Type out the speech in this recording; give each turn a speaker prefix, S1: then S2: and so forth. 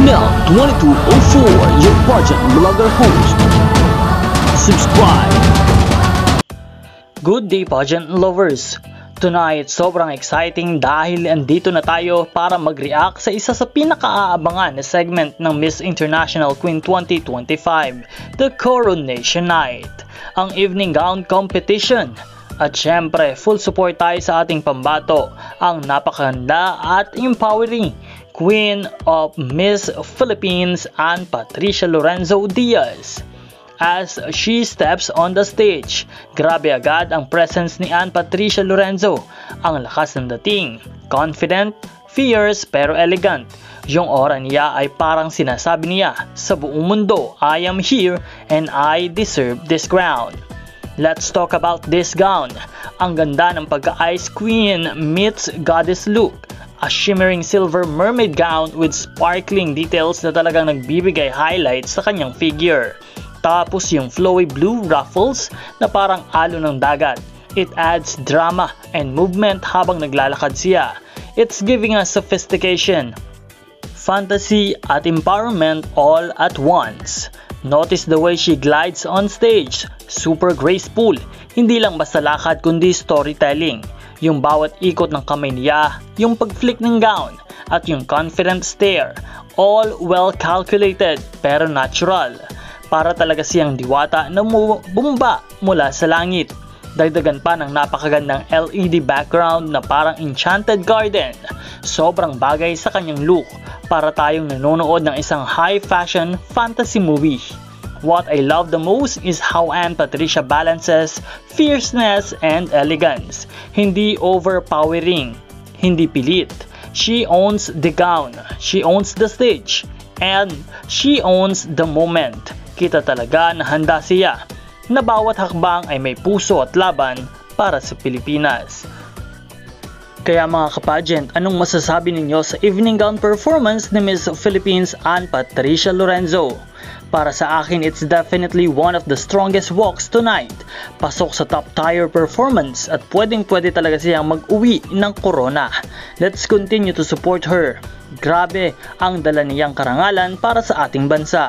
S1: Mel 2204, your pageant vlogger host. Subscribe! Good day pageant lovers! Tonight, sobrang exciting dahil andito na tayo para mag-react sa isa sa pinaka-aabangan na segment ng Miss International Queen 2025, the Coronation Night, ang evening gown competition. At syempre, full support tayo sa ating pambato, ang napakaganda at empowering Queen of Miss Philippines, Ann Patricia Lorenzo Diaz. As she steps on the stage, grabe agad ang presence ni Ann Patricia Lorenzo. Ang lakas ng dating, confident, fierce pero elegant. Yung aura niya ay parang sinasabi niya sa buong mundo, I am here and I deserve this crown. Let's talk about this gown. Ang ganda ng pagka-Ice Queen meets Goddess look. A shimmering silver mermaid gown with sparkling details na talagang nagbibigay highlights sa kanyang figure. Tapos yung flowy blue ruffles na parang alon ng dagat. It adds drama and movement habang naglalakad siya. It's giving us sophistication, fantasy at empowerment all at once. Notice the way she glides on stage. Super graceful. Hindi lang basta lakad kundi storytelling. Yung bawat ikot ng kamay niya, yung pag-flick ng gown, at yung confident stare. All well calculated pero natural. Para talaga siyang diwata na bumaba mula sa langit. Dagdagan pa ng napakagandang LED background na parang enchanted garden. Sobrang bagay sa kanyang look para tayong nanonood ng isang high fashion fantasy movie. What I love the most is how Ann Patricia balances fierceness and elegance. Hindi overpowering, hindi pilit. She owns the gown, she owns the stage, and she owns the moment. Kita talaga na handa siya, na bawat hakbang ay may puso at laban para sa Pilipinas. Kaya mga kapageant, anong masasabi ninyo sa evening gown performance ni Miss Philippines Ann Patricia Lorenzo? Para sa akin, it's definitely one of the strongest walks tonight. Pasok sa top tier performance at pwedeng-pwede talaga siyang mag-uwi ng corona. Let's continue to support her. Grabe ang dala niyang karangalan para sa ating bansa.